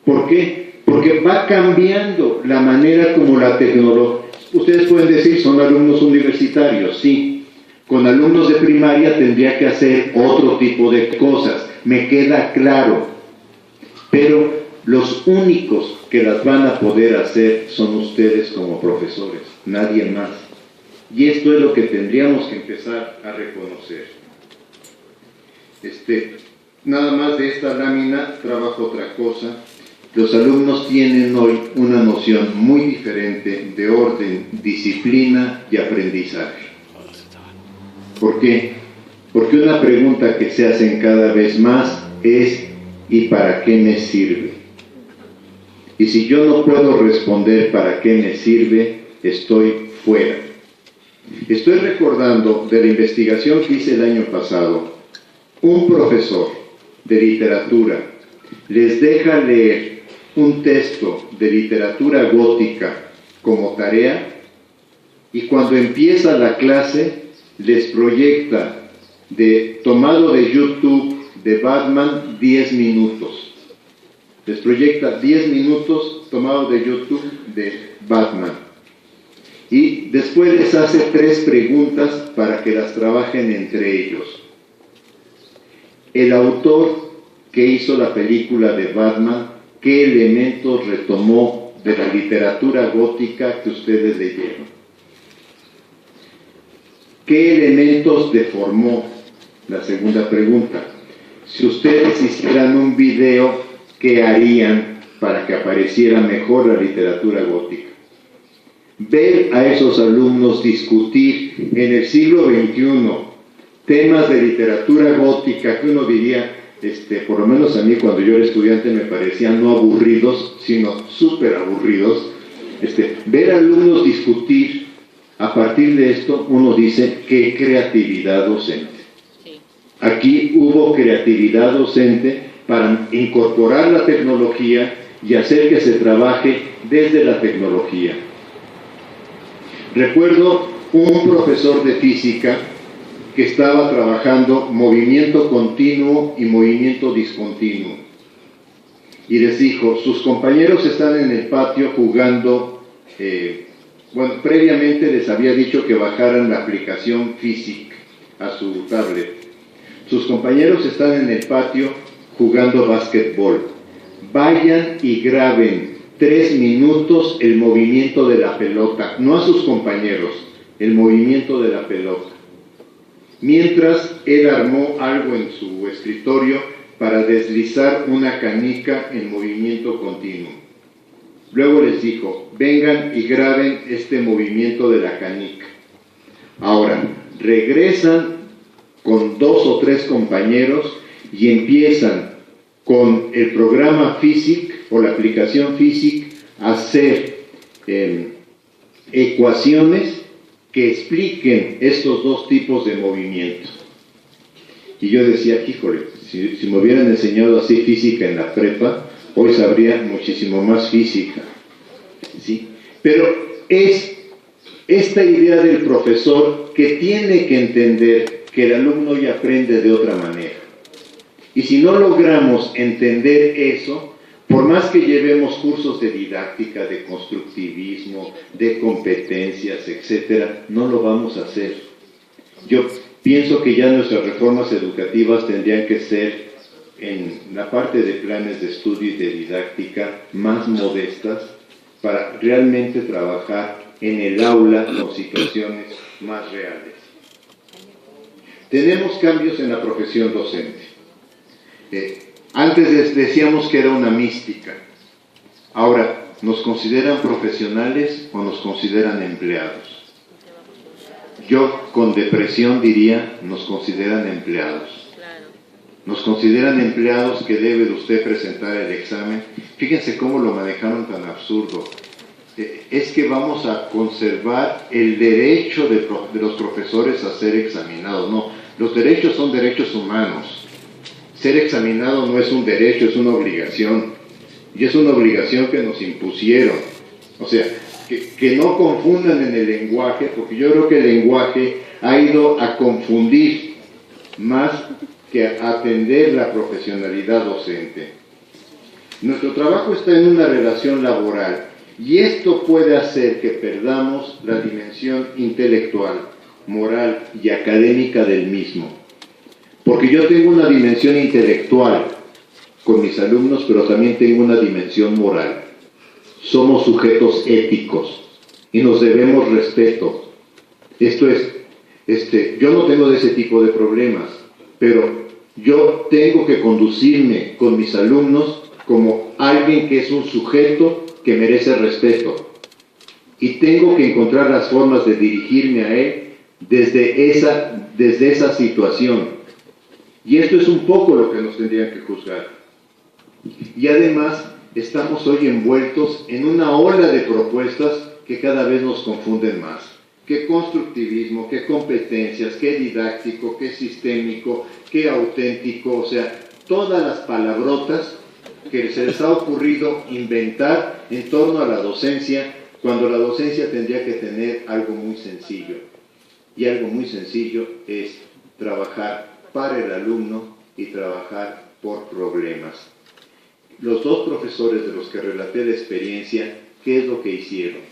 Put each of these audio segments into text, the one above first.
¿Por qué? Porque va cambiando la manera como la tecnología... Ustedes pueden decir, son alumnos universitarios, sí. Con alumnos de primaria tendría que hacer otro tipo de cosas, me queda claro. Pero los únicos que las van a poder hacer son ustedes como profesores, nadie más. Y esto es lo que tendríamos que empezar a reconocer. Nada más de esta lámina trabajo otra cosa. Los alumnos tienen hoy una noción muy diferente de orden, disciplina y aprendizaje. ¿Por qué? Porque una pregunta que se hacen cada vez más es ¿y para qué me sirve? Y si yo no puedo responder para qué me sirve, estoy fuera. Estoy recordando de la investigación que hice el año pasado. Un profesor de literatura les deja leer un texto de literatura gótica como tarea y cuando empieza la clase les proyecta tomado de YouTube de Batman 10 minutos. Les proyecta 10 minutos tomado de YouTube de Batman. Y después les hace 3 preguntas para que las trabajen entre ellos. El autor que hizo la película de Batman, ¿qué elementos retomó de la literatura gótica que ustedes leyeron? ¿Qué elementos deformó? La segunda pregunta. Si ustedes hicieran un video, ¿qué harían para que apareciera mejor la literatura gótica? Ver a esos alumnos discutir en el siglo XXI temas de literatura gótica que uno diría, por lo menos a mí cuando yo era estudiante me parecían no aburridos, sino súper aburridos. Ver a alumnos discutir a partir de esto, uno dice, qué creatividad docente. Aquí hubo creatividad docente para incorporar la tecnología y hacer que se trabaje desde la tecnología. Recuerdo un profesor de física que estaba trabajando movimiento continuo y movimiento discontinuo. Y les dijo, sus compañeros están en el patio jugando, previamente les había dicho que bajaran la aplicación Physic a su tablet. Sus compañeros están en el patio jugando básquetbol. Vayan y graben 3 minutos el movimiento de la pelota, no a sus compañeros, el movimiento de la pelota. Mientras él armó algo en su escritorio para deslizar una canica en movimiento continuo. Luego les dijo, vengan y graben este movimiento de la canica. Ahora, regresan con 2 o 3 compañeros y empiezan con el programa Physic o la aplicación Physic a hacer ecuaciones que expliquen estos 2 tipos de movimiento. Y yo decía, híjole, si me hubieran enseñado así física en la prepa, hoy sabría muchísimo más física. ¿Sí? Pero es esta idea del profesor que tiene que entender que el alumno ya aprende de otra manera. Y si no logramos entender eso, por más que llevemos cursos de didáctica, de constructivismo, de competencias, etcétera, no lo vamos a hacer. Yo pienso que ya nuestras reformas educativas tendrían que ser, en la parte de planes de estudio y de didáctica, más modestas para realmente trabajar en el aula con situaciones más reales. Tenemos cambios en la profesión docente. Antes decíamos que era una mística. Ahora, ¿nos consideran profesionales o nos consideran empleados? Yo, con depresión, diría, nos consideran empleados. Nos consideran empleados que debe de usted presentar el examen. Fíjense cómo lo manejaron tan absurdo. Es que vamos a conservar el derecho de los profesores a ser examinados. No, los derechos son derechos humanos. Ser examinado no es un derecho, es una obligación. Y es una obligación que nos impusieron. O sea, que no confundan en el lenguaje, porque yo creo que el lenguaje ha ido a confundir más que a atender la profesionalidad docente. Nuestro trabajo está en una relación laboral y esto puede hacer que perdamos la dimensión intelectual, moral y académica del mismo. Porque yo tengo una dimensión intelectual con mis alumnos, pero también tengo una dimensión moral. Somos sujetos éticos y nos debemos respeto. Esto es, yo no tengo de ese tipo de problemas, pero yo tengo que conducirme con mis alumnos como alguien que es un sujeto que merece respeto. Y tengo que encontrar las formas de dirigirme a él desde esa situación. Y esto es un poco lo que nos tendrían que juzgar. Y además, estamos hoy envueltos en una ola de propuestas que cada vez nos confunden más. ¿Qué constructivismo, qué competencias, qué didáctico, qué sistémico, qué auténtico? O sea, todas las palabrotas que se les ha ocurrido inventar en torno a la docencia, cuando la docencia tendría que tener algo muy sencillo. Y algo muy sencillo es trabajar para el alumno y trabajar por problemas. Los dos profesores de los que relaté la experiencia, ¿qué es lo que hicieron?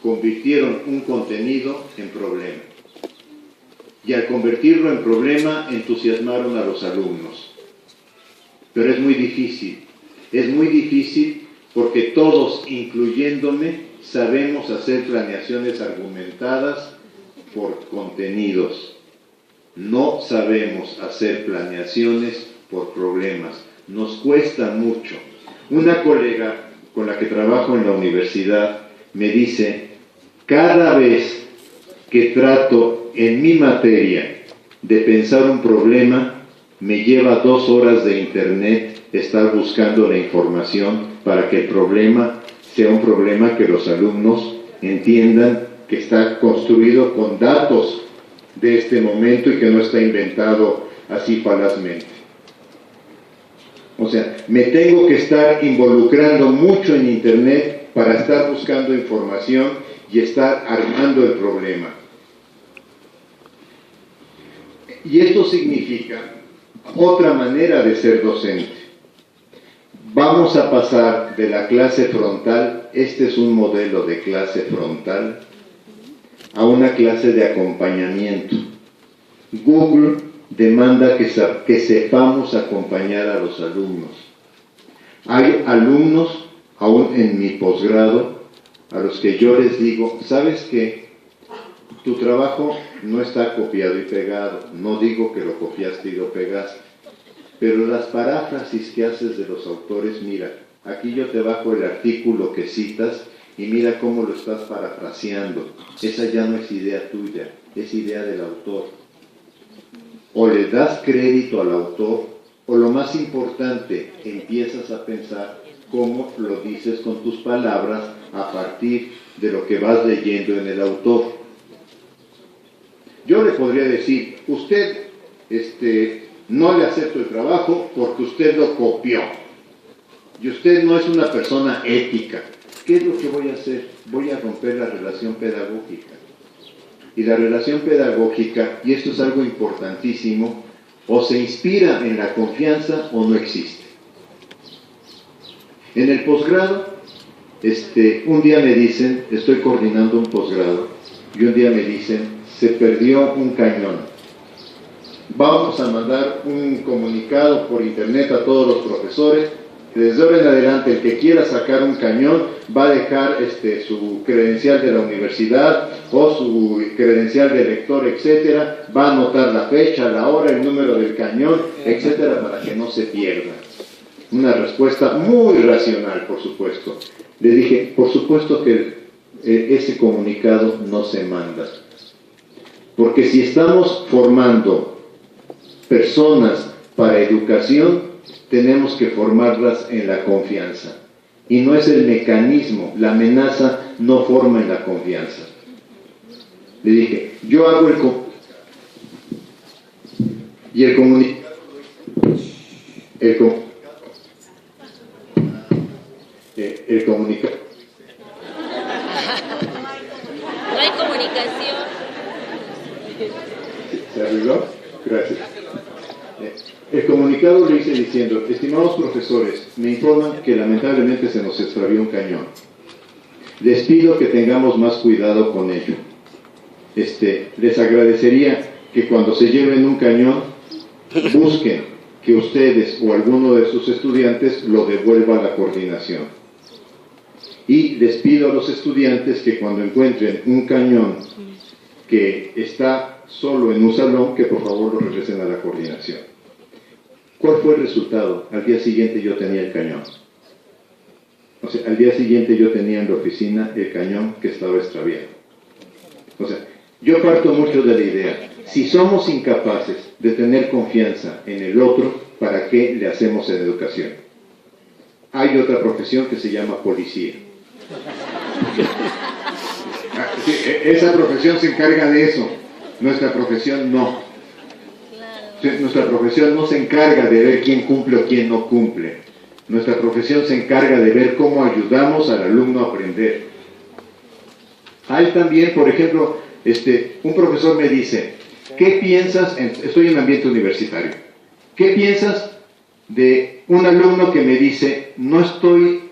Convirtieron un contenido en problema. Y al convertirlo en problema, entusiasmaron a los alumnos. Pero es muy difícil. Es muy difícil porque todos, incluyéndome, sabemos hacer planeaciones argumentadas por contenidos. No sabemos hacer planeaciones por problemas. Nos cuesta mucho. Una colega con la que trabajo en la universidad me dice, cada vez que trato en mi materia de pensar un problema, me lleva 2 horas de internet estar buscando la información para que el problema sea un problema que los alumnos entiendan que está construido con datos de este momento y que no está inventado así falazmente. O sea, me tengo que estar involucrando mucho en internet para estar buscando información y estar armando el problema. Y esto significa otra manera de ser docente. Vamos a pasar de la clase frontal, este es un modelo de clase frontal, a una clase de acompañamiento. Google demanda que sepamos acompañar a los alumnos. Hay alumnos, aún en mi posgrado, a los que yo les digo, ¿sabes qué? Tu trabajo no está copiado y pegado. No digo que lo copiaste y lo pegaste, pero las paráfrasis que haces de los autores, mira, aquí yo te bajo el artículo que citas y mira cómo lo estás parafraseando. Esa ya no es idea tuya, es idea del autor. O le das crédito al autor, o lo más importante, empiezas a pensar cómo lo dices con tus palabras a partir de lo que vas leyendo en el autor. Yo le podría decir, usted no le acepto el trabajo porque usted lo copió. Y usted no es una persona ética. ¿Qué es lo que voy a hacer? Voy a romper la relación pedagógica. Y la relación pedagógica, y esto es algo importantísimo, o se inspira en la confianza o no existe. En el posgrado, un día me dicen, estoy coordinando un posgrado, y un día me dicen, se perdió un cañón. Vamos a mandar un comunicado por internet a todos los profesores. Desde ahora en adelante, el que quiera sacar un cañón va a dejar su credencial de la universidad o su credencial de lector, etcétera. Va a anotar la fecha, la hora, el número del cañón, etcétera, para que no se pierda. Una respuesta muy racional, por supuesto. Le dije, por supuesto que ese comunicado no se manda. Porque si estamos formando personas para educación, tenemos que formarlas en la confianza. Y no es el mecanismo, la amenaza no forma en la confianza. Le dije, yo hago el comunicado. No hay comunicación. ¿Se arregló? Gracias. El comunicado lo hice diciendo: estimados profesores, me informan que lamentablemente se nos extravió un cañón. Les pido que tengamos más cuidado con ello. Les agradecería que cuando se lleven un cañón, busquen que ustedes o alguno de sus estudiantes lo devuelva a la coordinación. Y les pido a los estudiantes que cuando encuentren un cañón que está solo en un salón, que por favor lo regresen a la coordinación. ¿Cuál fue el resultado? Al día siguiente yo tenía el cañón. O sea, al día siguiente yo tenía en la oficina el cañón que estaba extraviado. O sea, yo parto mucho de la idea: si somos incapaces de tener confianza en el otro, ¿para qué le hacemos en educación? Hay otra profesión que se llama policía. Sí, esa profesión se encarga de eso. Nuestra profesión no. Sí, nuestra profesión no se encarga de ver quién cumple o quién no cumple. Nuestra profesión se encarga de ver cómo ayudamos al alumno a aprender. Hay también, por ejemplo, un profesor me dice: ¿qué piensas? Estoy en ambiente universitario. ¿Qué piensas de un alumno que me dice: no estoy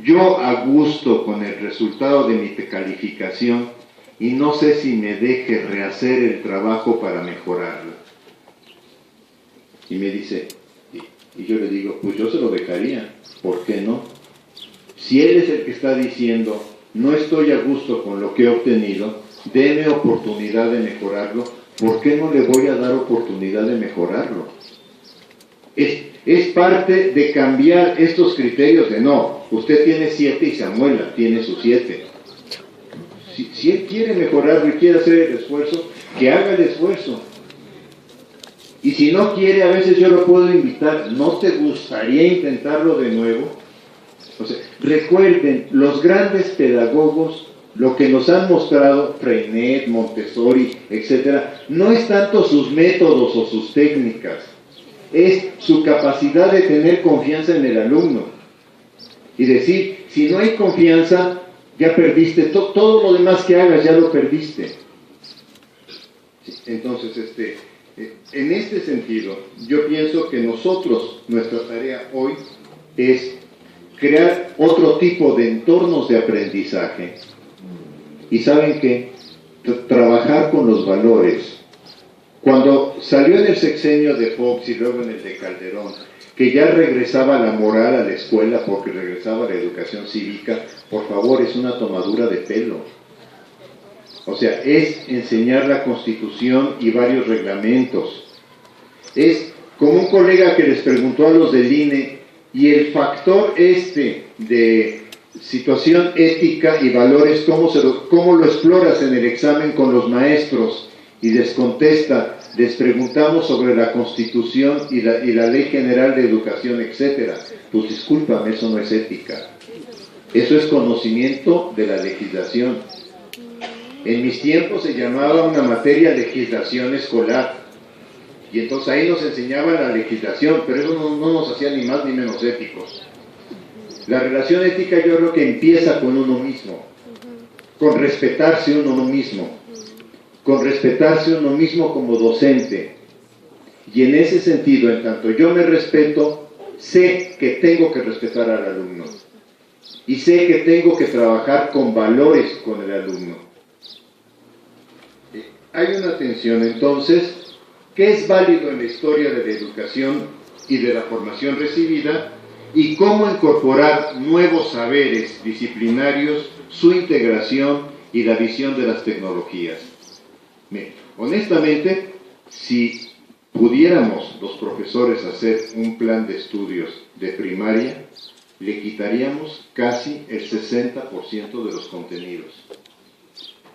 yo a gusto con el resultado de mi calificación y no sé si me deje rehacer el trabajo para mejorarlo? Y me dice, y yo le digo: pues yo se lo dejaría, ¿por qué no? Si él es el que está diciendo: no estoy a gusto con lo que he obtenido, deme oportunidad de mejorarlo, ¿por qué no le voy a dar oportunidad de mejorarlo? Es parte de cambiar estos criterios de: no, usted tiene 7 y Samuela tiene sus 7. Si él quiere mejorarlo y quiere hacer el esfuerzo, que haga el esfuerzo. Y si no quiere, a veces yo lo puedo invitar: ¿no te gustaría intentarlo de nuevo? O sea, recuerden, los grandes pedagogos, lo que nos han mostrado Freinet, Montessori, etcétera, no es tanto sus métodos o sus técnicas, es su capacidad de tener confianza en el alumno. Y decir: si no hay confianza, ya perdiste, todo lo demás que hagas ya lo perdiste. Entonces, en este sentido, yo pienso que nuestra tarea hoy es crear otro tipo de entornos de aprendizaje. Y ¿saben qué? Trabajar con los valores. Cuando salió en el sexenio de Fox y luego en el de Calderón, que ya regresaba la moral a la escuela porque regresaba la educación cívica, por favor, es una tomadura de pelo. O sea, es enseñar la Constitución y varios reglamentos. Es como un colega que les preguntó a los del INE: y el factor de situación ética y valores, ¿cómo lo exploras en el examen con los maestros? Y les contesta: les preguntamos sobre la Constitución y la Ley General de Educación, etcétera. Pues discúlpame, eso no es ética. Eso es conocimiento de la legislación. En mis tiempos se llamaba una materia legislación escolar. Y entonces ahí nos enseñaban la legislación, pero eso no nos hacía ni más ni menos éticos. La relación ética yo creo que empieza con uno mismo, con respetarse uno mismo, con respetarse uno mismo como docente. Y en ese sentido, en tanto yo me respeto, sé que tengo que respetar al alumno. Y sé que tengo que trabajar con valores con el alumno. Hay una tensión entonces. ¿Qué es válido en la historia de la educación y de la formación recibida? Y cómo incorporar nuevos saberes disciplinarios, su integración y la visión de las tecnologías. Honestamente, si pudiéramos los profesores hacer un plan de estudios de primaria, le quitaríamos casi el 60% de los contenidos.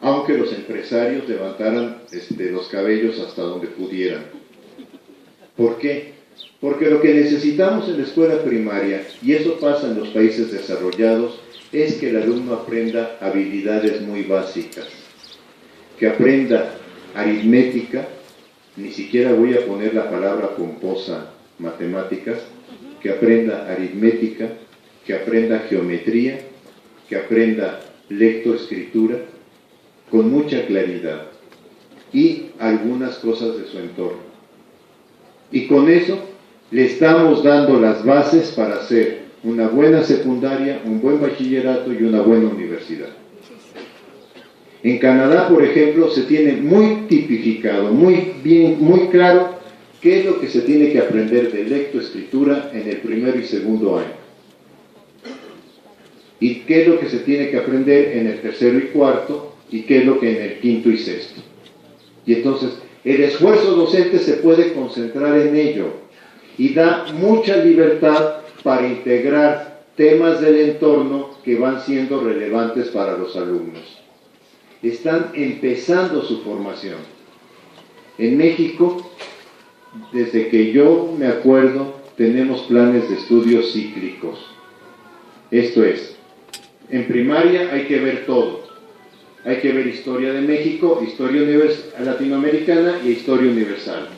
Aunque los empresarios levantaran los cabellos hasta donde pudieran. ¿Por qué? Porque lo que necesitamos en la escuela primaria, y eso pasa en los países desarrollados, es que el alumno aprenda habilidades muy básicas. Que aprenda aritmética, ni siquiera voy a poner la palabra pomposa, matemáticas, que aprenda aritmética, que aprenda geometría, que aprenda lectoescritura, con mucha claridad, y algunas cosas de su entorno. Y con eso le estamos dando las bases para hacer una buena secundaria, un buen bachillerato y una buena universidad. En Canadá, por ejemplo, se tiene muy tipificado, muy bien, muy claro qué es lo que se tiene que aprender de lectoescritura en el primero y segundo año. Y qué es lo que se tiene que aprender en el tercero y cuarto, y qué es lo que en el quinto y sexto. Y entonces, el esfuerzo docente se puede concentrar en ello, y da mucha libertad para integrar temas del entorno que van siendo relevantes para los alumnos. Están empezando su formación. En México, desde que yo me acuerdo, tenemos planes de estudios cíclicos. Esto es, en primaria hay que ver todo. Hay que ver historia de México, historia latinoamericana y historia universal.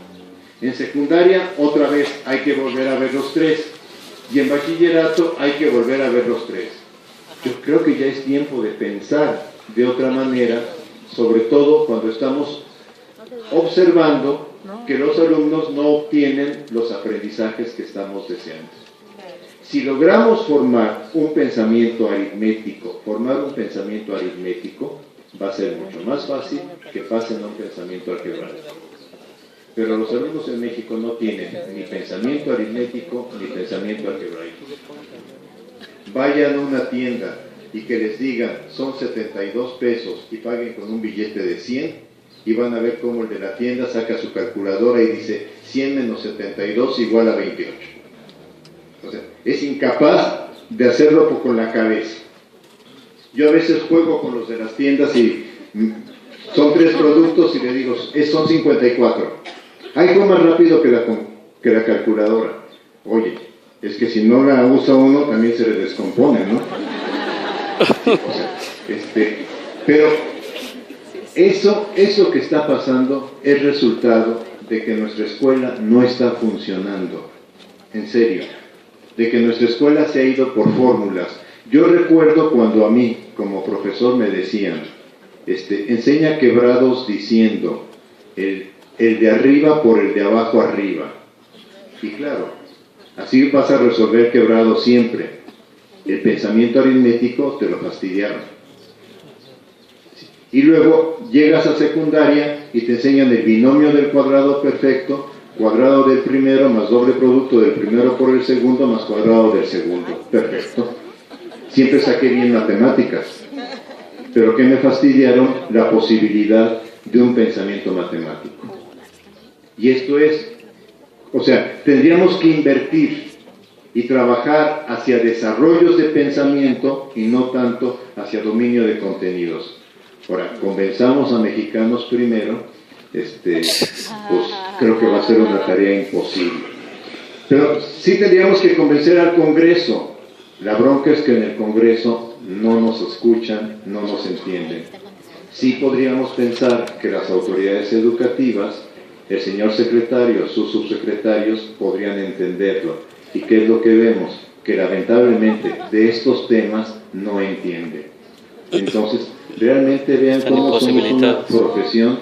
En secundaria, otra vez, hay que volver a ver los tres. Y en bachillerato, hay que volver a ver los tres. Yo creo que ya es tiempo de pensar de otra manera, sobre todo cuando estamos observando que los alumnos no obtienen los aprendizajes que estamos deseando. Si logramos formar un pensamiento aritmético, va a ser mucho más fácil que pasen a un pensamiento algebraico. Pero los alumnos en México no tienen ni pensamiento aritmético ni pensamiento algebraico. Vayan a una tienda y que les digan son 72 pesos y paguen con un billete de 100 y van a ver cómo el de la tienda saca su calculadora y dice 100 menos 72 igual a 28. O sea, es incapaz de hacerlo con la cabeza. Yo a veces juego con los de las tiendas y son 3 productos y le digo, son 54. Ay, fue más rápido que la calculadora. Oye, es que si no la usa uno también se le descompone, ¿no? O sea, pero eso que está pasando es resultado de que nuestra escuela no está funcionando. En serio, de que nuestra escuela se ha ido por fórmulas. Yo recuerdo cuando a mí, como profesor, me decían, enseña quebrados diciendo, el de arriba por el de abajo arriba. Y claro, así vas a resolver quebrados siempre. El pensamiento aritmético te lo fastidiaron. Y luego llegas a secundaria y te enseñan el binomio del cuadrado perfecto, cuadrado del primero más doble producto del primero por el segundo más cuadrado del segundo. Perfecto. Siempre saqué bien matemáticas. Pero ¿qué me fastidiaron? La posibilidad de un pensamiento matemático. Y esto es, o sea, tendríamos que invertir y trabajar hacia desarrollos de pensamiento y no tanto hacia dominio de contenidos. Ahora, convenzamos a mexicanos primero, pues creo que va a ser una tarea imposible. Pero sí tendríamos que convencer al Congreso. La bronca es que en el Congreso no nos escuchan, no nos entienden. Sí podríamos pensar que las autoridades educativas, el señor secretario, sus subsecretarios, podrían entenderlo. ¿Y qué es lo que vemos? Que lamentablemente de estos temas no entienden. Entonces, realmente vean cómo somos una profesión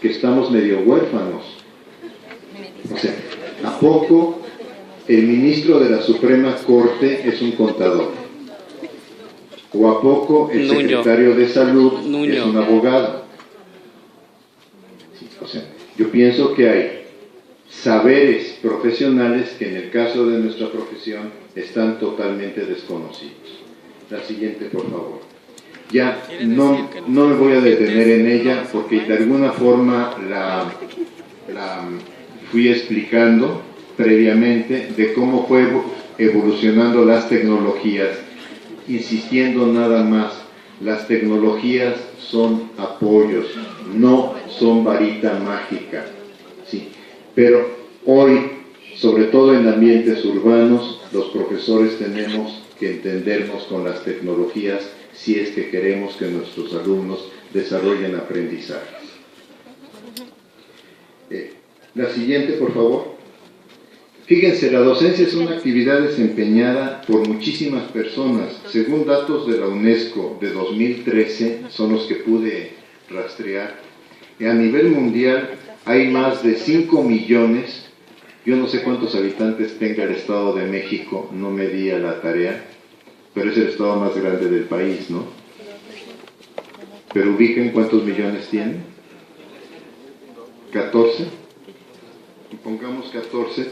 que estamos medio huérfanos. O sea, ¿a poco el ministro de la Suprema Corte es un contador? ¿O a poco el secretario de Salud es un abogado? O sea, yo pienso que hay saberes profesionales que en el caso de nuestra profesión están totalmente desconocidos. La siguiente, por favor. Ya no me voy a detener en ella porque de alguna forma la fui explicando previamente de cómo fue evolucionando las tecnologías, insistiendo nada más, las tecnologías son apoyos, no son varita mágica, ¿sí? Pero hoy, sobre todo en ambientes urbanos, los profesores tenemos que entendernos con las tecnologías si es que queremos que nuestros alumnos desarrollen aprendizajes. La siguiente, por favor. Fíjense, la docencia es una actividad desempeñada por muchísimas personas. Según datos de la UNESCO de 2013, son los que pude rastrear, a nivel mundial hay más de 5 millones Yo no sé cuántos habitantes tenga el Estado de México, no me di a la tarea, pero es el estado más grande del país, ¿no? Pero ubiquen cuántos millones tiene. 14. Y pongamos 14.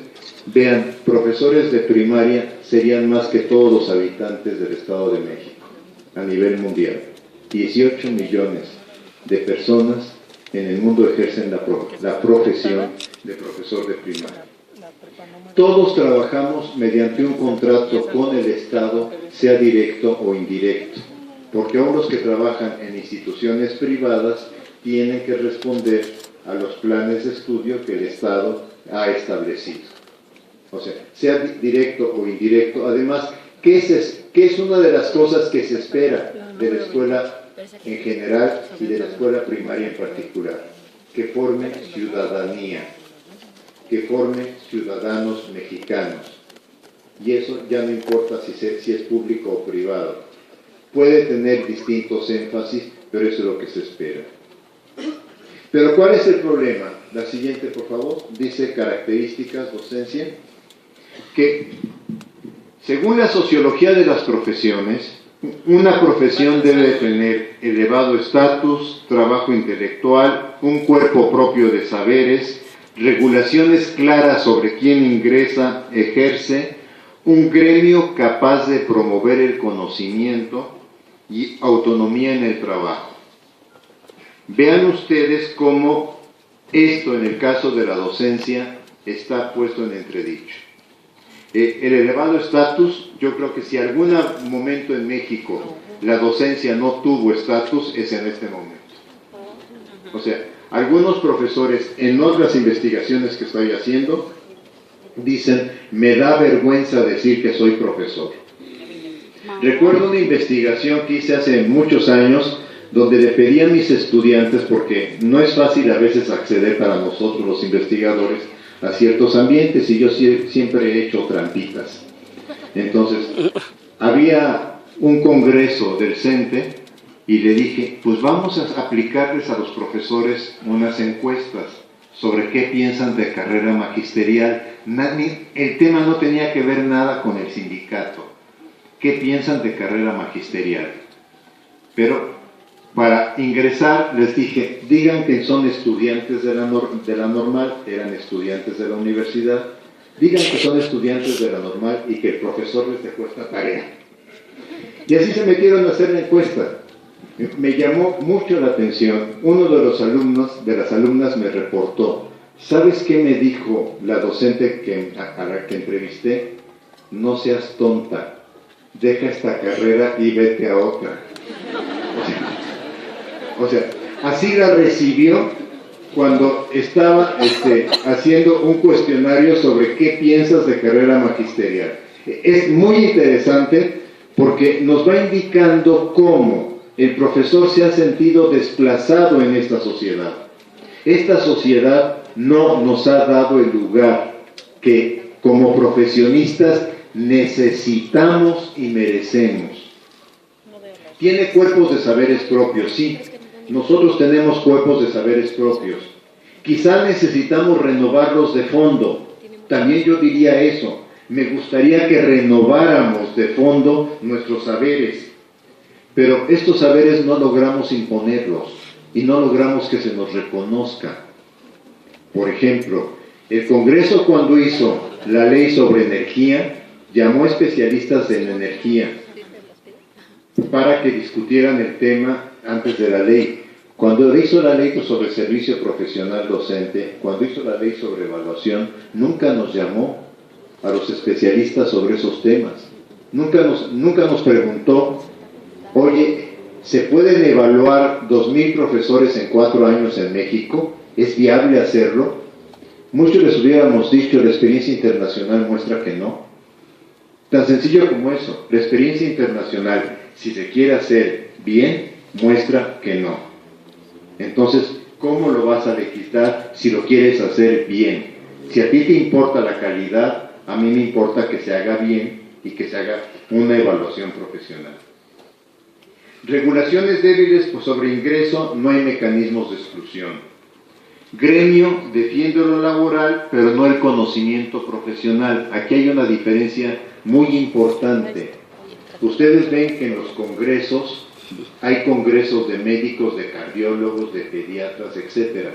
Vean, profesores de primaria serían más que todos los habitantes del Estado de México a nivel mundial. 18 millones de personas en el mundo ejercen la profesión de profesor de primaria. Todos trabajamos mediante un contrato con el Estado, sea directo o indirecto, porque aún los que trabajan en instituciones privadas tienen que responder a los planes de estudio que el Estado ha establecido. O sea directo o indirecto. Además, ¿qué es una de las cosas que se espera de la escuela en general y de la escuela primaria en particular? Que forme ciudadanía, que forme ciudadanos mexicanos. Y eso ya no importa si es público o privado. Puede tener distintos énfasis, pero eso es lo que se espera. Pero ¿cuál es el problema? La siguiente, por favor, dice características, docencia, que según la sociología de las profesiones, una profesión debe tener elevado estatus, trabajo intelectual, un cuerpo propio de saberes, regulaciones claras sobre quién ingresa, ejerce, un gremio capaz de promover el conocimiento y autonomía en el trabajo. Vean ustedes cómo esto, en el caso de la docencia, está puesto en entredicho. El elevado estatus, yo creo que si algún momento en México la docencia no tuvo estatus, es en este momento. O sea, algunos profesores en otras investigaciones que estoy haciendo dicen, me da vergüenza decir que soy profesor. Recuerdo una investigación que hice hace muchos años donde le pedí a mis estudiantes, porque no es fácil a veces acceder para nosotros los investigadores a ciertos ambientes, y yo siempre he hecho trampitas. Entonces, había un congreso del CENTE y le dije, pues vamos a aplicarles a los profesores unas encuestas sobre qué piensan de carrera magisterial. El tema no tenía que ver nada con el sindicato. ¿Qué piensan de carrera magisterial? Pero para ingresar les dije, digan que son estudiantes de la normal, eran estudiantes de la universidad, digan que son estudiantes de la normal y que el profesor les dejó esta tarea. Y así se metieron a hacer la encuesta. Me llamó mucho la atención. Uno de los alumnos, de las alumnas, me reportó, ¿sabes qué me dijo la docente a la que entrevisté? No seas tonta, deja esta carrera y vete a otra. O sea, así la recibió cuando estaba haciendo un cuestionario sobre qué piensas de carrera magisterial. Es muy interesante porque nos va indicando cómo el profesor se ha sentido desplazado en esta sociedad. Esta sociedad no nos ha dado el lugar que como profesionistas necesitamos y merecemos. Tiene cuerpos de saberes propios, sí. Nosotros tenemos cuerpos de saberes propios. Quizá necesitamos renovarlos de fondo. También yo diría eso. Me gustaría que renováramos de fondo nuestros saberes. Pero estos saberes no logramos imponerlos y no logramos que se nos reconozca. Por ejemplo, el Congreso, cuando hizo la ley sobre energía, llamó a especialistas en energía para que discutieran el tema antes de la ley. Cuando hizo la ley sobre servicio profesional docente, cuando hizo la ley sobre evaluación, nunca nos llamó a los especialistas sobre esos temas. Nunca nos preguntó, oye, ¿se pueden evaluar 2,000 profesores en 4 años en México? ¿Es viable hacerlo? Muchos les hubiéramos dicho, la experiencia internacional muestra que no. Tan sencillo como eso, la experiencia internacional, si se quiere hacer bien, muestra que no. Entonces, ¿cómo lo vas a legislar si lo quieres hacer bien? Si a ti te importa la calidad, a mí me importa que se haga bien y que se haga una evaluación profesional. Regulaciones débiles, pues sobre ingreso no hay mecanismos de exclusión. gremio defiende lo laboral, pero no el conocimiento profesional. Aquí hay una diferencia muy importante. Ustedes ven que en los congresos hay congresos de médicos, de cardiólogos, de pediatras, etc.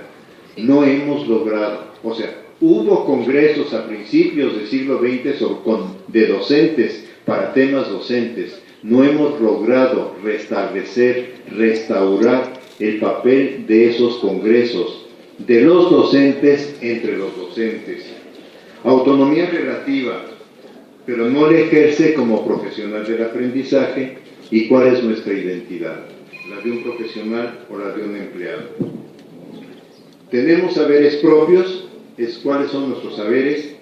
No hemos logrado, o sea, hubo congresos a principios del siglo XX de docentes para temas docentes. No hemos logrado restablecer, restaurar el papel de esos congresos, de los docentes entre los docentes. Autonomía relativa, pero no la ejerce como profesional del aprendizaje. ¿Y cuál es nuestra identidad? ¿La de un profesional o la de un empleado? Tenemos saberes propios. ¿Cuáles son nuestros saberes?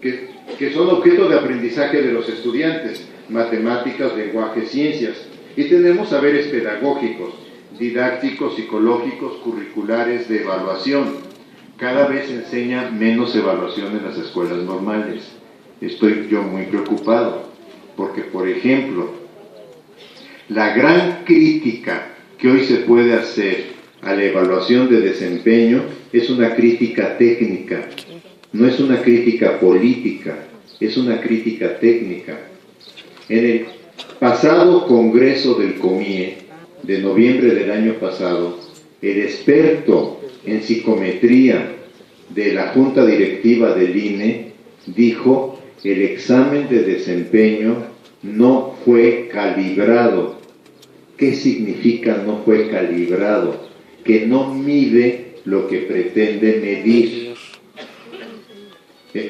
Que son objeto de aprendizaje de los estudiantes: matemáticas, lenguaje, ciencias. Y tenemos saberes pedagógicos, didácticos, psicológicos, curriculares, de evaluación. Cada vez se enseña menos evaluación en las escuelas normales. Estoy yo muy preocupado, porque, por ejemplo, la gran crítica que hoy se puede hacer a la evaluación de desempeño es una crítica técnica, no es una crítica política, es una crítica técnica. En el pasado congreso del COMIE, de noviembre del año pasado, el experto en psicometría de la Junta Directiva del INE dijo: el examen de desempeño no fue calibrado. ¿Qué significa no fue calibrado? Que no mide lo que pretende medir.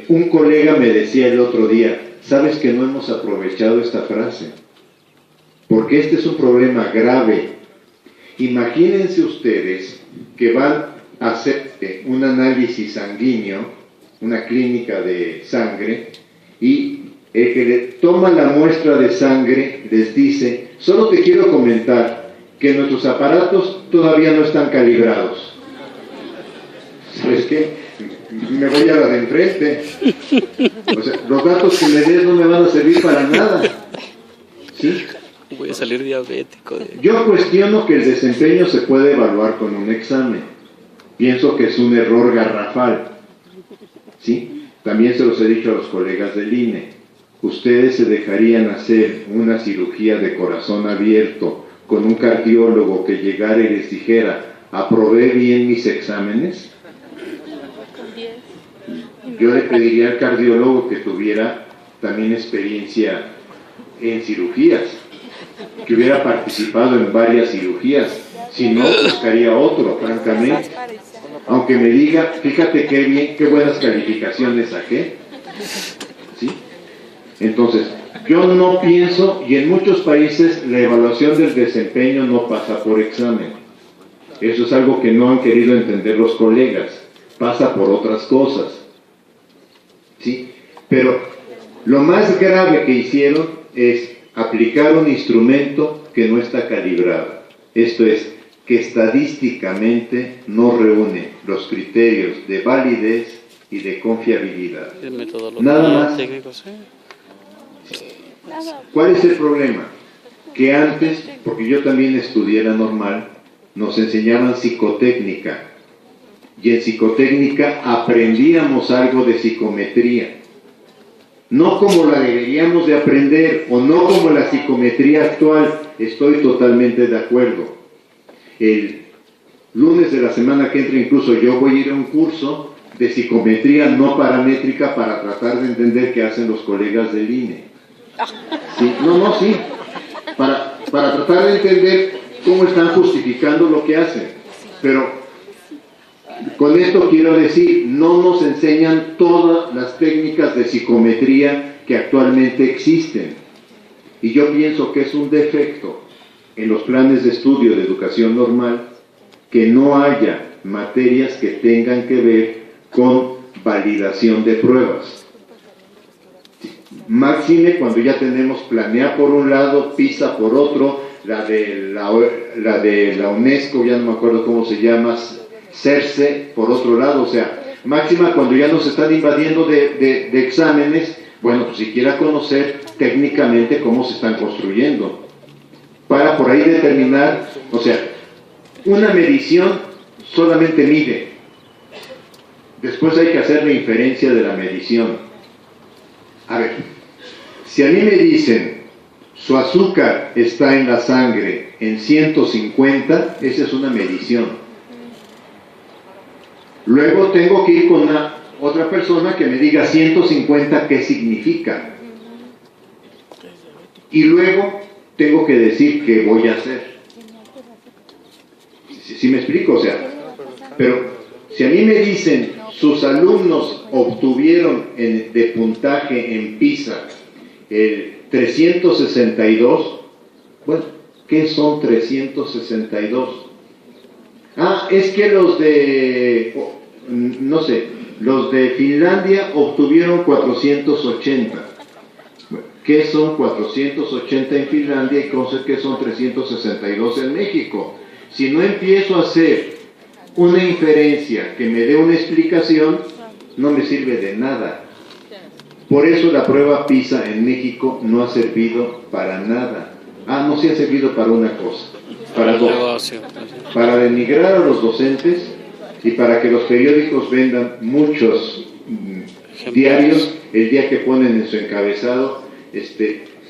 Un colega me decía el otro día: ¿sabes que no hemos aprovechado esta frase? Porque este es un problema grave. Imagínense ustedes que van a hacer un análisis sanguíneo, una clínica de sangre, y el que le toma la muestra de sangre les dice: solo te quiero comentar que nuestros aparatos todavía no están calibrados. ¿Sabes qué? Me voy a la de enfrente. O sea, los datos que me des no me van a servir para nada. ¿Sí? Voy a salir diabético. Yo cuestiono que el desempeño se puede evaluar con un examen. Pienso que es un error garrafal. ¿Sí? También se los he dicho a los colegas del INE. ¿Ustedes se dejarían hacer una cirugía de corazón abierto con un cardiólogo que llegara y les dijera: ¿aprobé bien mis exámenes? Yo le pediría al cardiólogo que tuviera también experiencia en cirugías, que hubiera participado en varias cirugías. Si no, buscaría otro, francamente. Aunque me diga: fíjate qué bien, qué buenas calificaciones saqué. ¿Sí? Entonces, yo no pienso, y en muchos países la evaluación del desempeño no pasa por examen. Eso es algo que no han querido entender los colegas. Pasa por otras cosas. ¿Sí? Pero lo más grave que hicieron es aplicar un instrumento que no está calibrado. Esto es, que estadísticamente no reúne los criterios de validez y de confiabilidad. Nada más. ¿Cuál es el problema? Que antes, porque yo también estudié la normal, nos enseñaban psicotécnica, y en psicotécnica aprendíamos algo de psicometría, no como la deberíamos de aprender, o no como la psicometría actual. Estoy totalmente de acuerdo. El lunes de la semana que entra incluso yo voy a ir a un curso de psicometría no paramétrica para tratar de entender qué hacen los colegas del INE. ¿Sí? Sí. Para tratar de entender cómo están justificando lo que hacen. Pero con esto quiero decir, no nos enseñan todas las técnicas de psicometría que actualmente existen. Y yo pienso que es un defecto en los planes de estudio de educación normal que no haya materias que tengan que ver con validación de pruebas. Máxime cuando ya tenemos PLANEA por un lado, PISA por otro, la de la UNESCO, ya no me acuerdo cómo se llama, CERCE por otro lado. O sea, máxima cuando ya nos están invadiendo de exámenes, bueno, pues siquiera conocer técnicamente cómo se están construyendo, para por ahí determinar. O sea, una medición solamente mide, Después hay que hacer la inferencia de la medición. A ver, si a mí me dicen, su azúcar está en la sangre en 150, esa es una medición. Luego tengo que ir con otra persona que me diga 150, ¿qué significa? Y luego tengo que decir qué voy a hacer. ¿Sí me explico? O sea, pero si a mí me dicen, sus alumnos obtuvieron de puntaje en PISA el 362, bueno, ¿qué son 362? Ah, es que los de, no sé, los de Finlandia obtuvieron 480. ¿Qué son 480 en Finlandia y qué son 362 en México? Si no empiezo a hacer una inferencia que me dé una explicación, no me sirve de nada. Por eso la prueba PISA en México no ha servido para nada. Ah, no, sí ha servido para una cosa, para dos. Para denigrar a los docentes y para que los periódicos vendan muchos diarios el día que ponen en su encabezado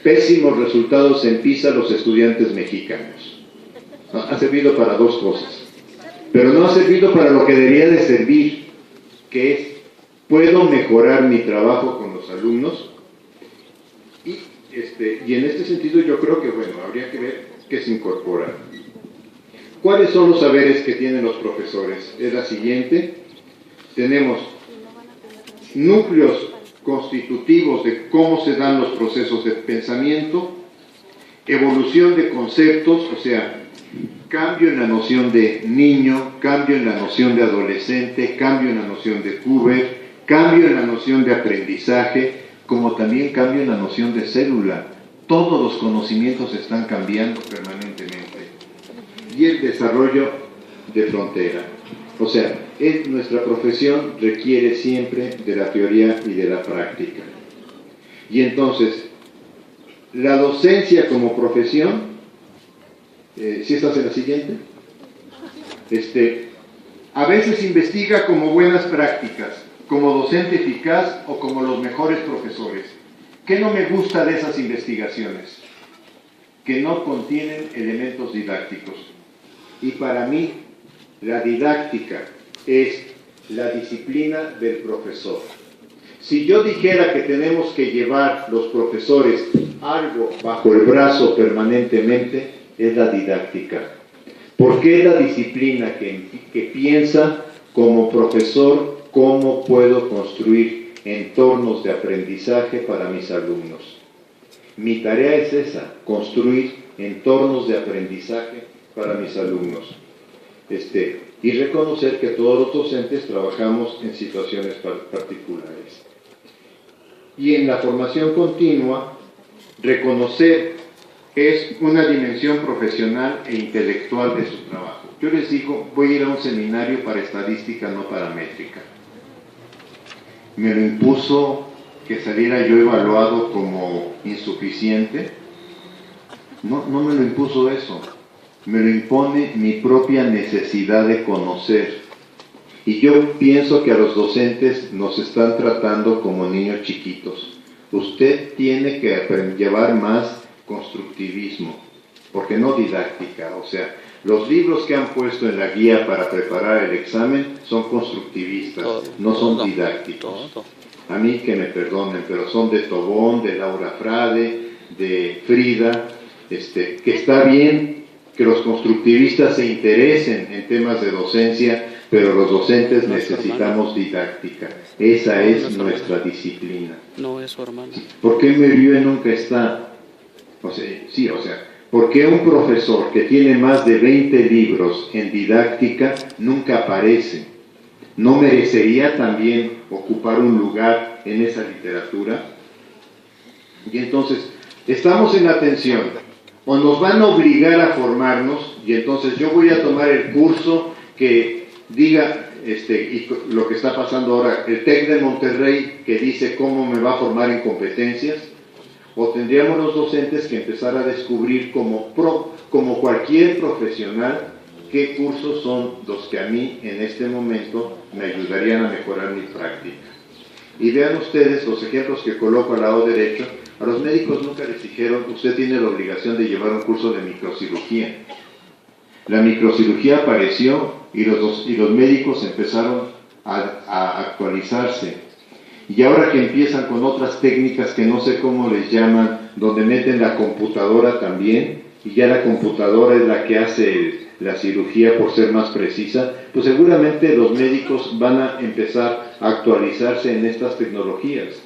pésimos resultados en PISA los estudiantes mexicanos. Ha servido para dos cosas, pero no ha servido para lo que debería de servir, que es, puedo mejorar mi trabajo con los alumnos, y en este sentido yo creo que, bueno, habría que ver qué se incorpora. ¿Cuáles son los saberes que tienen los profesores? Es la siguiente. Tenemos núcleos constitutivos de cómo se dan los procesos de pensamiento, evolución de conceptos, o sea, cambio en la noción de niño, cambio en la noción de adolescente, cambio en la noción de puber, cambio en la noción de aprendizaje, como también cambio en la noción de célula. Todos los conocimientos están cambiando permanentemente. Y el desarrollo de frontera. O sea, nuestra profesión requiere siempre de la teoría y de la práctica. Y entonces, la docencia como profesión, ¿sí estás en la siguiente? A veces investiga como buenas prácticas, como docente eficaz o como los mejores profesores. ¿Qué no me gusta de esas investigaciones? Que no contienen elementos didácticos. Y para mí, la didáctica es la disciplina del profesor. Si yo dijera que tenemos que llevar los profesores algo bajo el brazo permanentemente, es la didáctica. Porque es la disciplina que piensa como profesor cómo puedo construir entornos de aprendizaje para mis alumnos. Mi tarea es esa, construir entornos de aprendizaje para mis alumnos. Y reconocer que todos los docentes trabajamos en situaciones particulares. Y en la formación continua, reconocer es una dimensión profesional e intelectual de su trabajo. Yo les digo, voy a ir a un seminario para estadística, no para métrica. Me lo impuso que saliera yo evaluado como insuficiente. No me lo impuso eso. Me lo impone mi propia necesidad de conocer. Y yo pienso que a los docentes nos están tratando como niños chiquitos. Usted tiene que llevar más constructivismo, porque no didáctica. O sea, los libros que han puesto en la guía para preparar el examen son constructivistas, no son didácticos. A mí que me perdonen, pero son de Tobón, de Laura Frade, de Frida, que está bien que los constructivistas se interesen en temas de docencia, pero los docentes necesitamos didáctica. Esa es nuestra disciplina. No es su hermano. ¿Por qué Merieux nunca está? ¿Por qué un profesor que tiene más de 20 libros en didáctica nunca aparece? ¿No merecería también ocupar un lugar en esa literatura? Y entonces, estamos en la tensión. O nos van a obligar a formarnos, y entonces yo voy a tomar el curso que diga, y lo que está pasando ahora, el TEC de Monterrey, que dice cómo me va a formar en competencias, o tendríamos los docentes que empezar a descubrir como cualquier profesional, qué cursos son los que a mí en este momento me ayudarían a mejorar mi práctica. Y vean ustedes los ejemplos que coloco al lado derecho. A los médicos nunca les dijeron, usted tiene la obligación de llevar un curso de microcirugía. La microcirugía apareció y los médicos empezaron a actualizarse. Y ahora que empiezan con otras técnicas que no sé cómo les llaman, donde meten la computadora también, y ya la computadora es la que hace la cirugía por ser más precisa, pues seguramente los médicos van a empezar a actualizarse en estas tecnologías.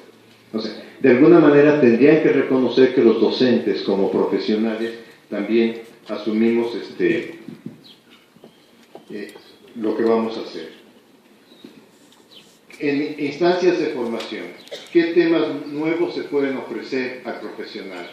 O sea, de alguna manera tendrían que reconocer que los docentes como profesionales también asumimos lo que vamos a hacer. En instancias de formación, ¿qué temas nuevos se pueden ofrecer al profesional?